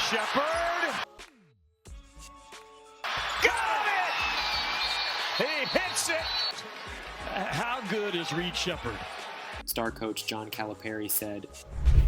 Sheppard. Got it! He hits it! How good is Reed Sheppard? Star coach John Calipari said,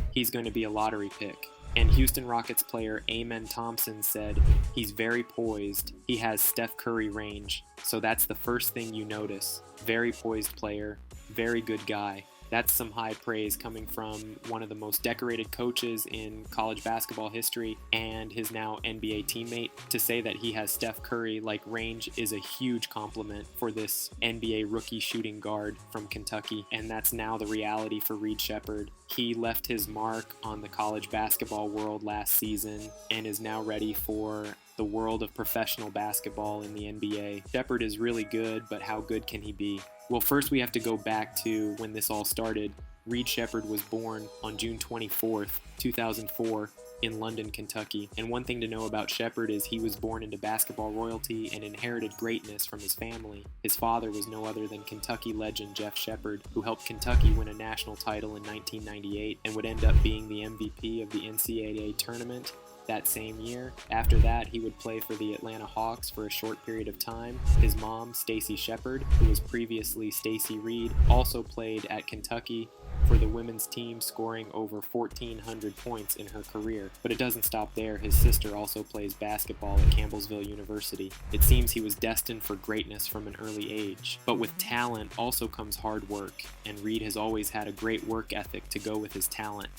"He's going to be a lottery pick." And Houston Rockets player Amen Thompson said, "He's very poised. He has Steph Curry range." So that's the first thing you notice. Very poised player, very good guy. That's some high praise coming from one of the most decorated coaches in college basketball history and his now NBA teammate. To say that he has Steph Curry-like range is a huge compliment for this NBA rookie shooting guard from Kentucky, and that's now the reality for Reed Sheppard. He left his mark on the college basketball world last season and is now ready for the world of professional basketball in the NBA. Sheppard is really good, but how good can he be? Well, first we have to go back to when this all started. Reed Sheppard was born on June 24th, 2004 in London, Kentucky. And one thing to know about Sheppard is he was born into basketball royalty and inherited greatness from his family. His father was no other than Kentucky legend Jeff Sheppard, who helped Kentucky win a national title in 1998 and would end up being the MVP of the NCAA tournament that same year. After that, he would play for the Atlanta Hawks for a short period of time. His mom, Stacy Sheppard, who was previously Stacy Reed, also played at Kentucky for the women's team, scoring over 1,400 points in her career. But it doesn't stop there. His sister also plays basketball at Campbellsville University. It seems he was destined for greatness from an early age. But with talent also comes hard work, and Reed has always had a great work ethic to go with his talent.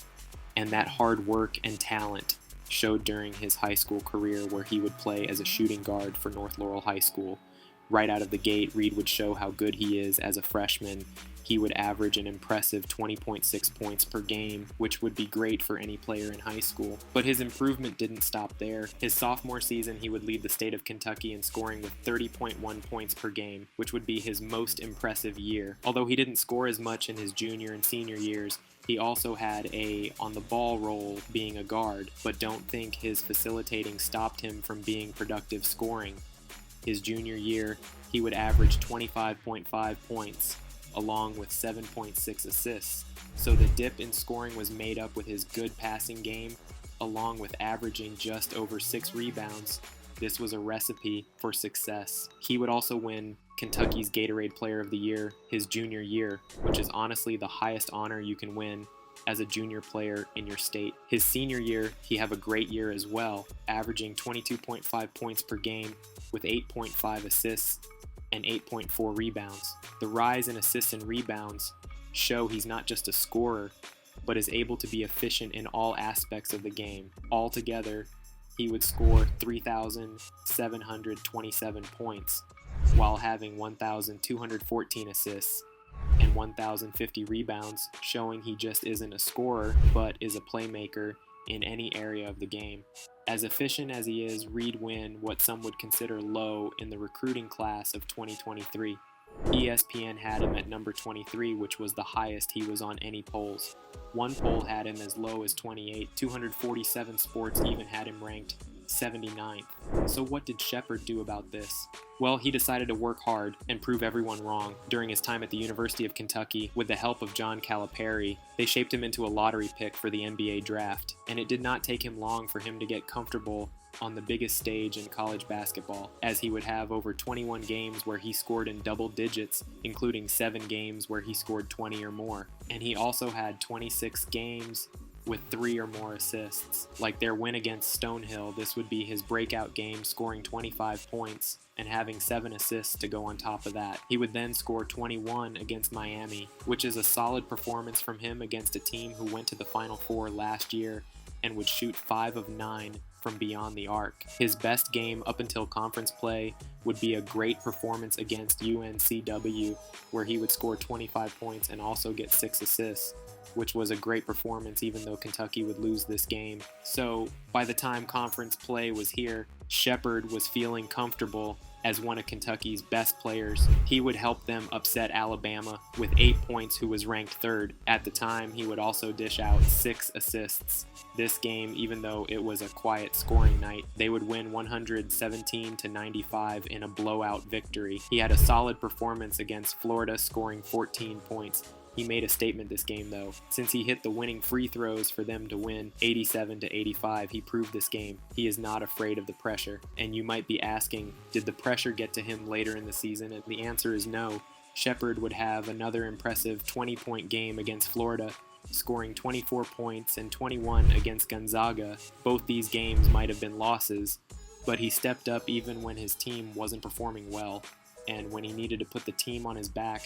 And that hard work and talent showed during his high school career, where he would play as a shooting guard for North Laurel High School. Right out of the gate, Reed would show how good he is as a freshman. He would average an impressive 20.6 points per game, which would be great for any player in high school. But his improvement didn't stop there. His sophomore season, he would lead the state of Kentucky in scoring with 30.1 points per game, which would be his most impressive year. Although he didn't score as much in his junior and senior years, he also had a on-the-ball role being a guard, but don't think his facilitating stopped him from being productive scoring. His junior year, he would average 25.5 points, along with 7.6 assists. So the dip in scoring was made up with his good passing game, along with averaging just over 6 rebounds. This was a recipe for success. He would also win Kentucky's Gatorade Player of the Year his junior year, which is honestly the highest honor you can win as a junior player in your state. His senior year, he had a great year as well, averaging 22.5 points per game with 8.5 assists and 8.4 rebounds. The rise in assists and rebounds show he's not just a scorer, but is able to be efficient in all aspects of the game. Altogether, he would score 3,727 points while having 1,214 assists and 1,050 rebounds, showing he just isn't a scorer, but is a playmaker in any area of the game. As efficient as he is, Reed win what some would consider low in the recruiting class of 2023. ESPN had him at number 23, which was the highest he was on any polls. One poll had him as low as 28. 247 Sports even had him ranked 79th. So what did Sheppard do about this? Well, he decided to work hard and prove everyone wrong. During his time at the University of Kentucky, with the help of John Calipari, they shaped him into a lottery pick for the NBA draft, and it did not take him long for him to get comfortable on the biggest stage in college basketball, as he would have over 21 games where he scored in double digits, including 7 games where he scored 20 or more. And he also had 26 games with 3 or more assists. Like their win against Stonehill, this would be his breakout game, scoring 25 points and having 7 assists to go on top of that. He would then score 21 against Miami, which is a solid performance from him against a team who went to the Final Four last year and would shoot 5 of 9 from beyond the arc. His best game up until conference play would be a great performance against UNCW, where he would score 25 points and also get 6 assists, which was a great performance even though Kentucky would lose this game. So by the time conference play was here, Sheppard was feeling comfortable as one of Kentucky's best players. He would help them upset Alabama with 8 points, who was ranked 3rd. At the time, he would also dish out 6 assists. This game, even though it was a quiet scoring night, they would win 117-95 in a blowout victory. He had a solid performance against Florida, scoring 14 points. He made a statement this game though. Since he hit the winning free throws for them to win 87-85, he proved this game. He is not afraid of the pressure. And you might be asking, did the pressure get to him later in the season? And the answer is no. Sheppard would have another impressive 20-point game against Florida, scoring 24 points and 21 against Gonzaga. Both these games might have been losses, but he stepped up even when his team wasn't performing well, and when he needed to put the team on his back,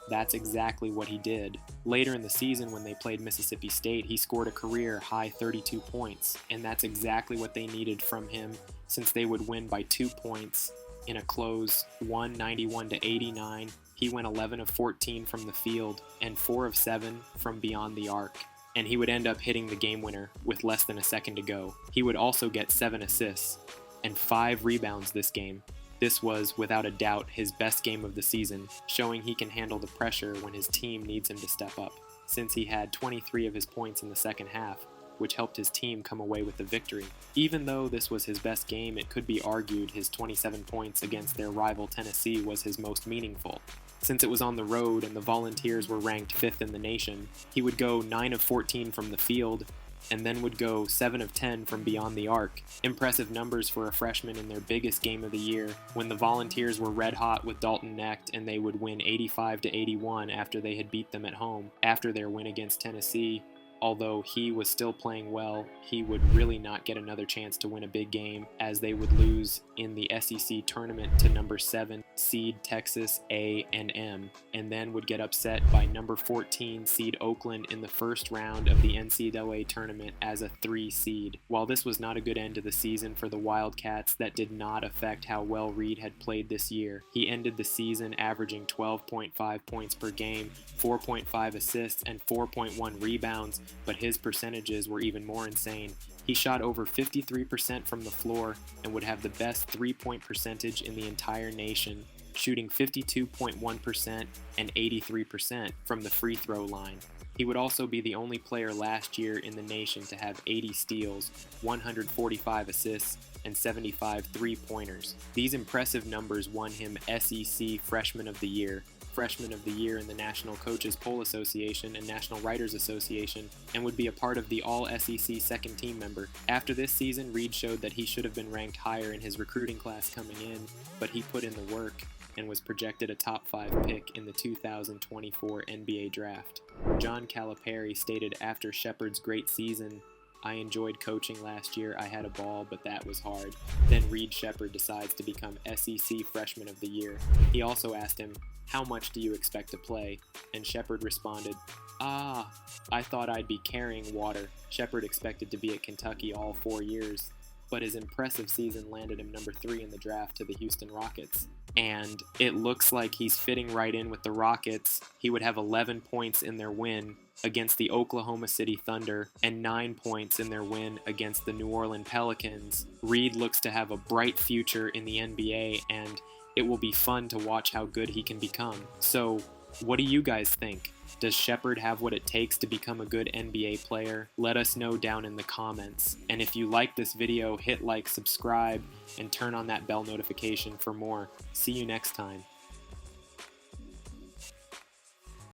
that's exactly what he did. Later in the season when they played Mississippi State, he scored a career-high 32 points, and that's exactly what they needed from him since they would win by 2 points in a close 191-89. He went 11 of 14 from the field and 4 of 7 from beyond the arc, and he would end up hitting the game winner with less than a second to go. He would also get 7 assists and 5 rebounds this game. This was, without a doubt, his best game of the season, showing he can handle the pressure when his team needs him to step up, since he had 23 of his points in the second half, which helped his team come away with the victory. Even though this was his best game, it could be argued his 27 points against their rival Tennessee was his most meaningful. Since it was on the road and the Volunteers were ranked 5th in the nation, he would go 9 of 14 from the field, and then would go 7 of 10 from beyond the arc. Impressive numbers for a freshman in their biggest game of the year, when the Volunteers were red hot with Dalton Knecht and they would win 85-81 after they had beat them at home. After their win against Tennessee, although he was still playing well, he would really not get another chance to win a big game, as they would lose in the SEC tournament to number 7 seed Texas A&M, and then would get upset by number 14 seed Oakland in the first round of the NCAA tournament as a 3 seed. While this was not a good end to the season for the Wildcats, that did not affect how well Reed had played this year. He ended the season averaging 12.5 points per game, 4.5 assists, and 4.1 rebounds, but his percentages were even more insane. He shot over 53% from the floor and would have the best three-point percentage in the entire nation, shooting 52.1% and 83% from the free throw line. He would also be the only player last year in the nation to have 80 steals, 145 assists, and 75 three-pointers. These impressive numbers won him SEC Freshman of the Year, Freshman of the Year in the National Coaches Poll Association and National Writers Association, and would be a part of the All-SEC second team member. After this season, Reed showed that he should have been ranked higher in his recruiting class coming in, but he put in the work and was projected a top 5 pick in the 2024 NBA Draft. John Calipari stated after Sheppard's great season, "I enjoyed coaching last year. I had a ball, but that was hard." Then Reed Sheppard decides to become SEC Freshman of the Year. He also asked him, "How much do you expect to play?" And Sheppard responded, I thought I'd be carrying water." Sheppard expected to be at Kentucky all 4 years, but his impressive season landed him number 3 in the draft to the Houston Rockets. And it looks like he's fitting right in with the Rockets. He would have 11 points in their win against the Oklahoma City Thunder and 9 points in their win against the New Orleans Pelicans. Reed looks to have a bright future in the NBA, and it will be fun to watch how good he can become. So, what do you guys think? Does Sheppard have what it takes to become a good NBA player? Let us know down in the comments. And if you like this video, hit like, subscribe, and turn on that bell notification for more. See you next time.